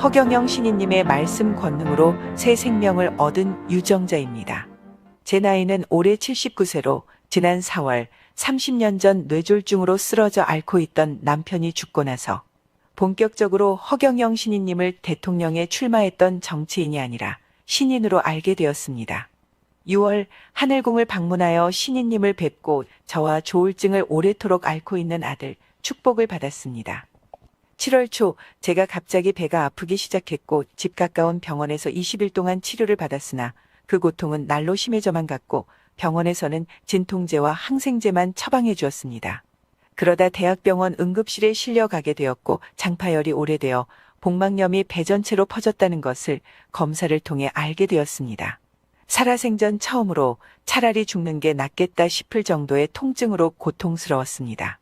허경영 신이님의 말씀 권능으로 새 생명을 얻은 유정자입니다. 제 나이는 올해 79세로 지난 4월 30년 전 뇌졸중으로 쓰러져 앓고 있던 남편이 죽고 나서 본격적으로 허경영 신이님을 대통령에 출마했던 정치인이 아니라 신인으로 알게 되었습니다. 6월 하늘궁을 방문하여 신이님을 뵙고 저와 조울증을 오래도록 앓고 있는 아들 축복을 받았습니다. 7월 초 제가 갑자기 배가 아프기 시작했고 집 가까운 병원에서 20일 동안 치료를 받았으나 그 고통은 날로 심해져만 갔고 병원에서는 진통제와 항생제만 처방해 주었습니다. 그러다 대학병원 응급실에 실려가게 되었고 장파열이 오래되어 복막염이 배 전체로 퍼졌다는 것을 검사를 통해 알게 되었습니다. 살아생전 처음으로 차라리 죽는 게 낫겠다 싶을 정도의 통증으로 고통스러웠습니다.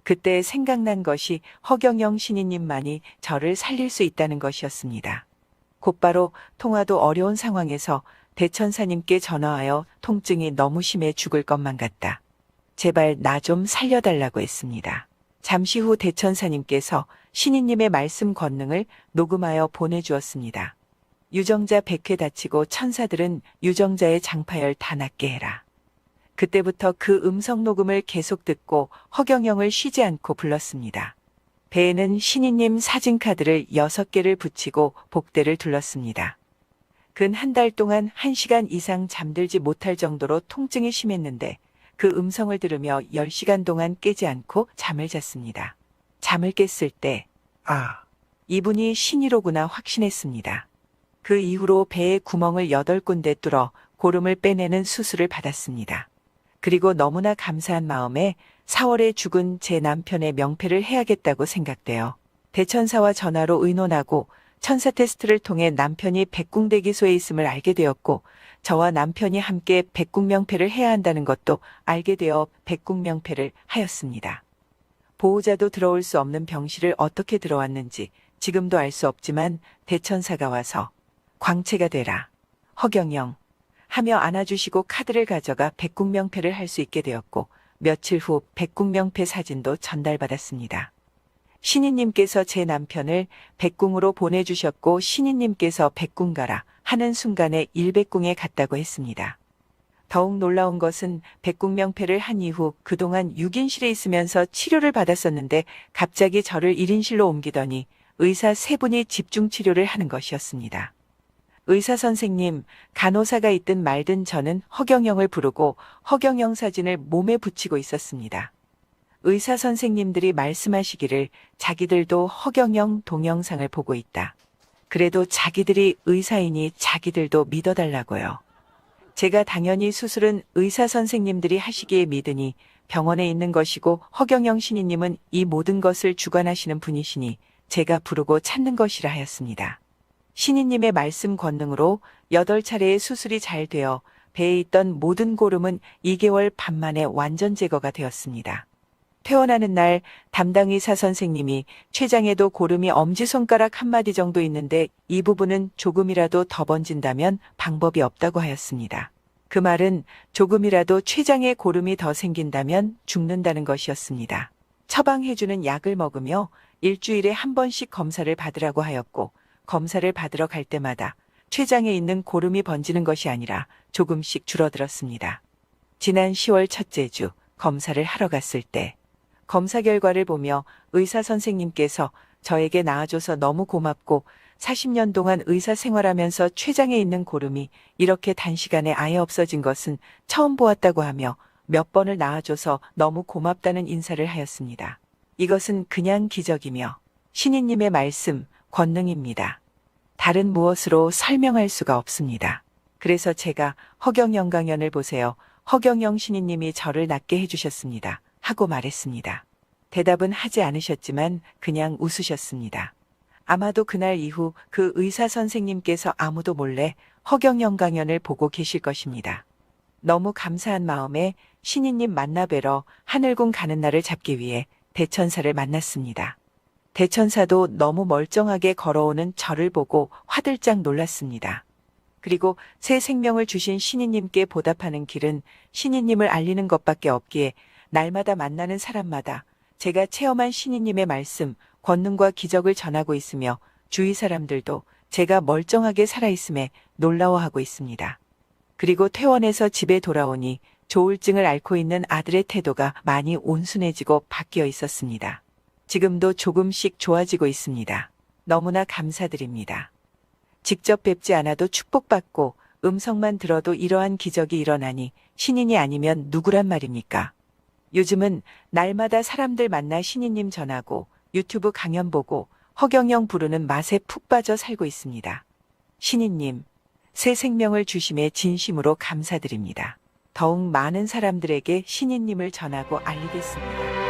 그때 생각난 것이 허경영 신이님만이 저를 살릴 수 있다는 것이었습니다. 곧바로 통화도 어려운 상황에서 대천사님께 전화하여 통증이 너무 심해 죽을 것만 같다. 제발 나 좀 살려달라고 했습니다. 잠시 후 대천사님께서 신이님의 말씀 권능을 녹음하여 보내주었습니다. 유정자 100회 다치고 천사들은 유정자의 장파열 다 낫게 해라. 그때부터 그 음성 녹음을 계속 듣고 허경영을 쉬지 않고 불렀습니다. 배에는 신이님 사진카드를 6개를 붙이고 복대를 둘렀습니다. 근 한 달 동안 1시간 이상 잠들지 못할 정도로 통증이 심했는데 그 음성을 들으며 10시간 동안 깨지 않고 잠을 잤습니다. 잠을 깼을 때 이분이 신이로구나 확신했습니다. 그 이후로 배에 구멍을 8군데 뚫어 고름을 빼내는 수술을 받았습니다. 그리고 너무나 감사한 마음에 4월에 죽은 제 남편의 명패를 해야겠다고 생각되어 대천사와 전화로 의논하고 천사 테스트를 통해 남편이 백궁대기소에 있음을 알게 되었고 저와 남편이 함께 백궁명패를 해야 한다는 것도 알게 되어 백궁명패를 하였습니다. 보호자도 들어올 수 없는 병실을 어떻게 들어왔는지 지금도 알 수 없지만 대천사가 와서 광채가 되라 허경영 하며 안아주시고 카드를 가져가 백궁명패를 할 수 있게 되었고 며칠 후 백궁명패 사진도 전달받았습니다. 신이님께서 제 남편을 백궁으로 보내주셨고 신이님께서 백궁 가라 하는 순간에 일백궁에 갔다고 했습니다. 더욱 놀라운 것은 백궁명패를 한 이후 그동안 6인실에 있으면서 치료를 받았었는데 갑자기 저를 1인실로 옮기더니 의사 3분이 집중치료를 하는 것이었습니다. 의사 선생님, 간호사가 있든 말든 저는 허경영을 부르고 허경영 사진을 몸에 붙이고 있었습니다. 의사 선생님들이 말씀하시기를 자기들도 허경영 동영상을 보고 있다. 그래도 자기들이 의사이니 자기들도 믿어달라고요. 제가 당연히 수술은 의사 선생님들이 하시기에 믿으니 병원에 있는 것이고 허경영 신이님은 이 모든 것을 주관하시는 분이시니 제가 부르고 찾는 것이라 하였습니다. 신이님의 말씀 권능으로 8차례의 수술이 잘 되어 배에 있던 모든 고름은 2개월 반 만에 완전 제거가 되었습니다. 퇴원하는 날 담당 의사 선생님이 췌장에도 고름이 엄지손가락 한마디 정도 있는데 이 부분은 조금이라도 더 번진다면 방법이 없다고 하였습니다. 그 말은 조금이라도 췌장에 고름이 더 생긴다면 죽는다는 것이었습니다. 처방해주는 약을 먹으며 일주일에 한 번씩 검사를 받으라고 하였고 검사를 받으러 갈 때마다 췌장에 있는 고름이 번지는 것이 아니라 조금씩 줄어들었습니다. 지난 10월 첫째 주 검사를 하러 갔을 때 검사 결과를 보며 의사 선생님께서 저에게 나아줘서 너무 고맙고 40년 동안 의사 생활하면서 췌장에 있는 고름이 이렇게 단시간에 아예 없어진 것은 처음 보았다고 하며 몇 번을 나아줘서 너무 고맙다는 인사를 하였습니다. 이것은 그냥 기적이며 신이님의 말씀, 권능입니다. 다른 무엇으로 설명할 수가 없습니다. 그래서 제가 허경영 강연을 보세요. 허경영 신이님이 저를 낫게 해주셨습니다. 하고 말했습니다. 대답은 하지 않으셨지만 그냥 웃으셨습니다. 아마도 그날 이후 그 의사 선생님께서 아무도 몰래 허경영 강연을 보고 계실 것입니다. 너무 감사한 마음에 신이님 만나 뵈러 하늘궁 가는 날을 잡기 위해 대천사를 만났습니다. 대천사도 너무 멀쩡하게 걸어오는 저를 보고 화들짝 놀랐습니다. 그리고 새 생명을 주신 신이님께 보답하는 길은 신이님을 알리는 것밖에 없기에 날마다 만나는 사람마다 제가 체험한 신이님의 말씀, 권능과 기적을 전하고 있으며 주위 사람들도 제가 멀쩡하게 살아있음에 놀라워하고 있습니다. 그리고 퇴원해서 집에 돌아오니 조울증을 앓고 있는 아들의 태도가 많이 온순해지고 바뀌어 있었습니다. 지금도 조금씩 좋아지고 있습니다. 너무나 감사드립니다. 직접 뵙지 않아도 축복받고 음성만 들어도 이러한 기적이 일어나니 신인이 아니면 누구란 말입니까? 요즘은 날마다 사람들 만나 신인님 전하고 유튜브 강연 보고 허경영 부르는 맛에 푹 빠져 살고 있습니다. 신인님, 새 생명을 주심에 진심으로 감사드립니다. 더욱 많은 사람들에게 신인님을 전하고 알리겠습니다.